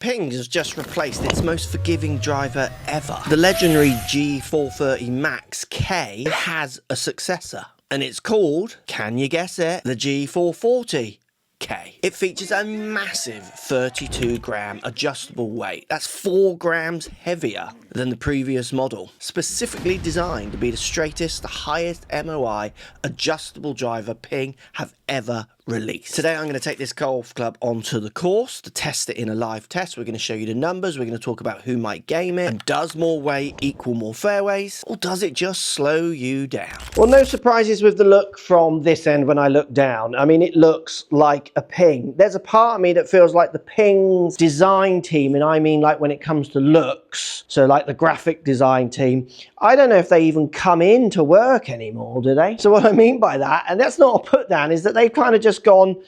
Ping has just replaced its most forgiving driver ever. The legendary G430 Max K has a successor, and it's called, can you guess it, the G440 K. It features a massive 32-gram adjustable weight. That's 4 grams heavier than the previous model. Specifically designed to be the straightest, the highest MOI adjustable driver Ping have ever released. Today I'm going to take this golf club onto the course to test it in a live test. We're going to show you the numbers. We're going to talk about who might game it. And does more weight equal more fairways? Or does it just slow you down? Well, no surprises with the look from this end when I look down. I mean, it looks like a Ping. There's a part of me that feels like the Ping's design team, and I mean like when it comes to looks, so like the graphic design team, I don't know if they even come in to work anymore, do they? So what I mean by that, and that's not a put down, is that they've kind of just gone,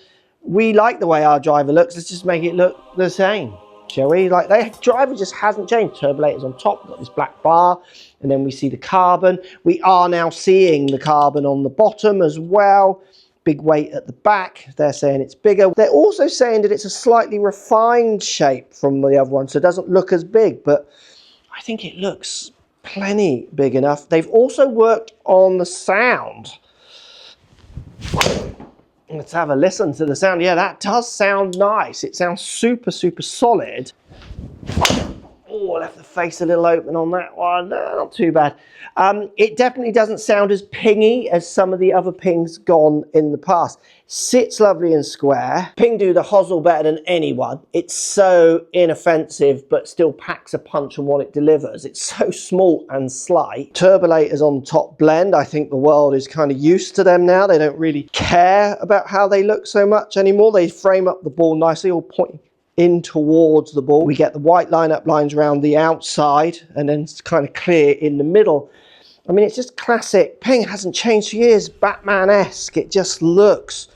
we like the way our driver looks, let's just make it look the same, shall we? Like, the driver just hasn't changed. Turbulator's on top, got this black bar, and then we see the carbon. We are now seeing the carbon on the bottom as well. Big weight at the back. They're saying it's bigger. They're also saying that it's a slightly refined shape from the other one, so it doesn't look as big, but I think it looks plenty big enough. They've also worked on the sound. Let's have a listen to the sound. Yeah, that does sound nice. It sounds super, super solid. Oh, I left the face a little open on that one. No, not too bad. It definitely doesn't sound as pingy as some of the other Pings gone in the past. Sits lovely and square. Ping do the Hosel better than anyone. It's so inoffensive, but still packs a punch on what it delivers. It's so small and slight. Turbulators on top blend. I think the world is kind of used to them now. They don't really care about how they look so much anymore. They frame up the ball nicely, all pointing in towards the ball. We get the white line-up lines around the outside and then it's kind of clear in the middle. I mean, it's just classic. Ping hasn't changed for years, Batman-esque. It just looks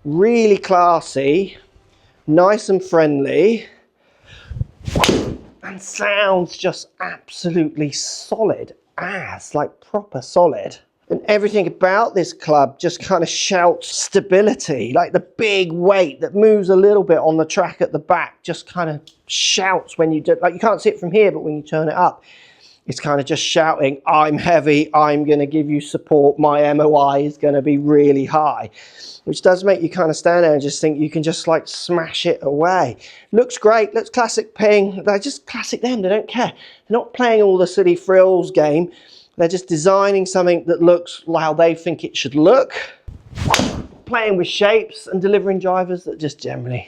really classy, nice and friendly, and sounds just absolutely solid as, like proper solid. And everything about this club just kind of shouts stability, like the big weight that moves a little bit on the track at the back just kind of shouts when you do, like you can't see it from here, but when you turn it up, it's kind of just shouting, I'm heavy, I'm going to give you support, my MOI is going to be really high, which does make you kind of stand there and just think you can just like smash it away. Looks great, looks classic Ping. They're just classic them, they don't care. They're not playing all the silly frills game. They're just designing something that looks how they think it should look, playing with shapes and delivering drivers that just generally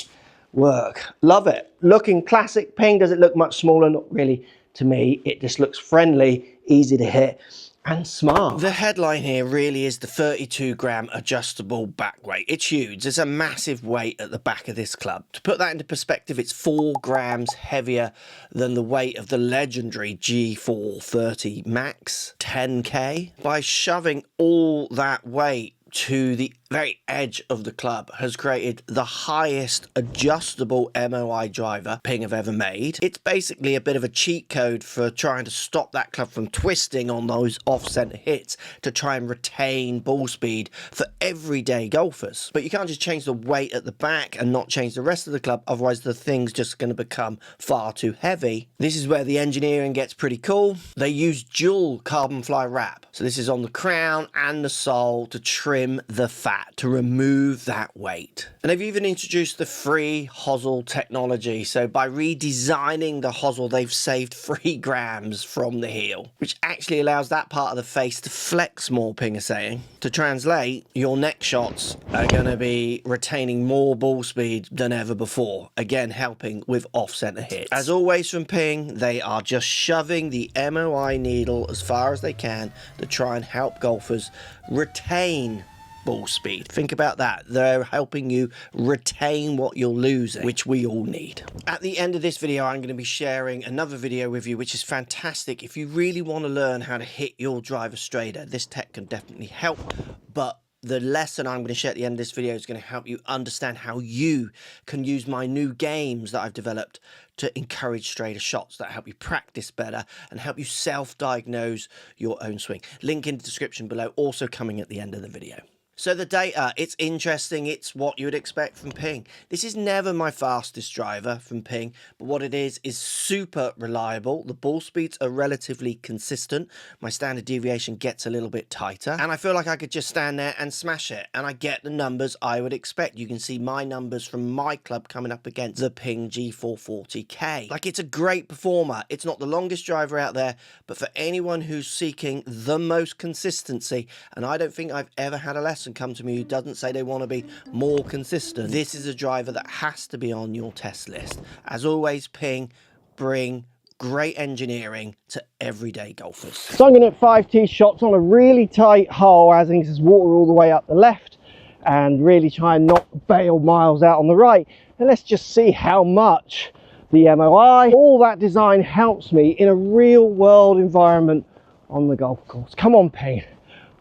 work. Love it. Looking classic Ping. Does it look much smaller? Not really to me. It just looks friendly, easy to hit, and smart. The headline here really is the 32-gram adjustable back weight. It's huge. There's a massive weight at the back of this club. To put that into perspective, it's 4 grams heavier than the weight of the legendary G430 Max 10K. By shoving all that weight to the very edge of the club has created the highest adjustable MOI driver Ping have ever made. It's basically a bit of a cheat code for trying to stop that club from twisting on those off-centre hits to try and retain ball speed for everyday golfers. But you can't just change the weight at the back and not change the rest of the club, otherwise the thing's just going to become far too heavy. This is where the engineering gets pretty cool. They use Dual Carbonfly Wrap. So this is on the crown and the sole to trim the fat, to remove that weight. And they've even introduced the free Hosel technology. So by redesigning the Hosel, they've saved 3 grams from the heel, which actually allows that part of the face to flex more, Ping is saying. To translate, your neck shots are going to be retaining more ball speed than ever before, again helping with off-centre hits. As always from Ping, they are just shoving the MOI needle as far as they can to try and help golfers retain ball speed. Think about that. They're helping you retain what you're losing, which we all need. At the end of this video, I'm going to be sharing another video with you, which is fantastic. If you really want to learn how to hit your driver straighter, this tech can definitely help. But the lesson I'm going to share at the end of this video is going to help you understand how you can use my new games that I've developed to encourage straighter shots that help you practice better and help you self-diagnose your own swing. Link in the description below, also coming at the end of the video. So the data, it's interesting, it's what you would expect from Ping. This is never my fastest driver from Ping, but what it is super reliable. The ball speeds are relatively consistent. My standard deviation gets a little bit tighter, and I feel like I could just stand there and smash it, and I get the numbers I would expect. You can see my numbers from my club coming up against the Ping G440 K. Like, it's a great performer. It's not the longest driver out there, but for anyone who's seeking the most consistency, and I don't think I've ever had a lesson come to me who doesn't say they want to be more consistent, this is a driver that has to be on your test list. As always, Ping bring great engineering to everyday golfers. So I'm going to hit 5 tee shots on a really tight hole, as in there's water all the way up the left, and really try and not bail miles out on the right. And let's just see how much the MOI, all that design helps me in a real world environment on the golf course. Come on, Ping.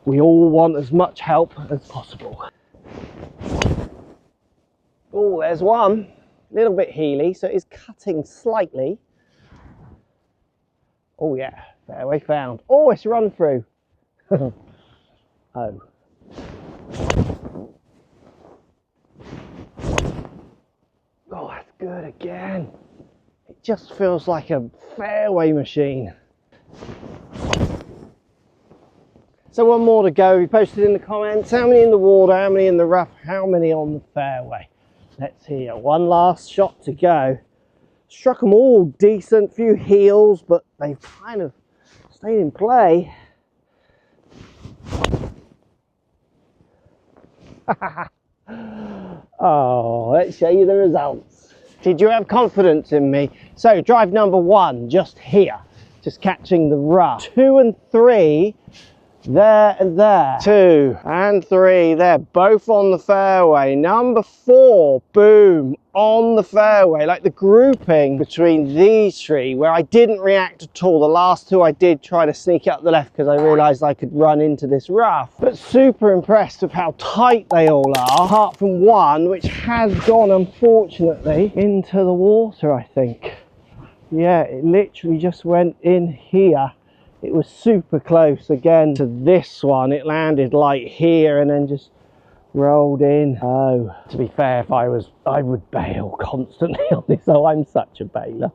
We all want as much help as possible. Oh, there's one. A little bit heely, so it's cutting slightly. Oh yeah, fairway found. Oh, it's run through. Oh. Oh, that's good again. It just feels like a fairway machine. So one more to go. We posted in the comments how many in the water, how many in the rough, how many on the fairway. Let's hear. One last shot to go. Struck them all decent, few heels, but they've kind of stayed in play. Oh, let's show you the results. Did you have confidence in me? So drive number 1, just here, just catching the rough. 2 and 3. There and there. 2 and 3, they're both on the fairway. Number 4, boom, on the fairway. Like the grouping between these 3, where I didn't react at all. The last 2 I did try to sneak up the left because I realized I could run into this rough. But super impressed with how tight they all are, apart from one which has gone, unfortunately, into the water, I think. Yeah, it literally just went in here. It was super close again to this one. It landed like here and then just rolled in. Oh, to be fair, if I would bail constantly on this. Oh, I'm such a bailer.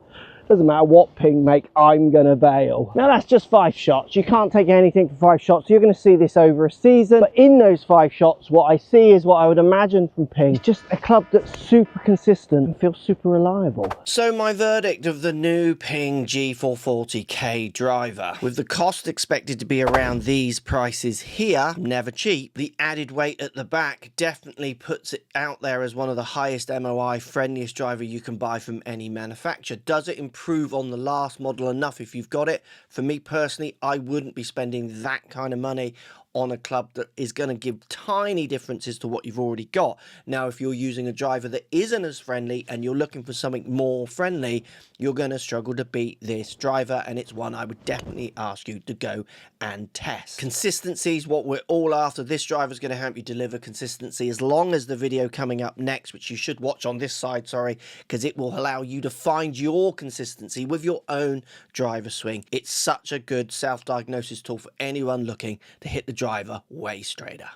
Doesn't matter what Ping make, I'm gonna bail. Now that's just 5 shots. You can't take anything for 5 shots. You're gonna see this over a season. But in those 5 shots, what I see is what I would imagine from Ping. Just a club that's super consistent and feels super reliable. So my verdict of the new Ping G440 K driver, with the cost expected to be around these prices here, never cheap, the added weight at the back definitely puts it out there as one of the highest MOI friendliest driver you can buy from any manufacturer. Does it improve on the last model enough if you've got it? For me personally, I wouldn't be spending that kind of money on a club that is going to give tiny differences to what you've already got. Now, if you're using a driver that isn't as friendly and you're looking for something more friendly, you're going to struggle to beat this driver, and it's one I would definitely ask you to go and test. Consistency is what we're all after. This driver is going to help you deliver consistency, as long as the video coming up next, which you should watch on this side, sorry, because it will allow you to find your consistency with your own driver swing. It's such a good self-diagnosis tool for anyone looking to hit the driver way straighter.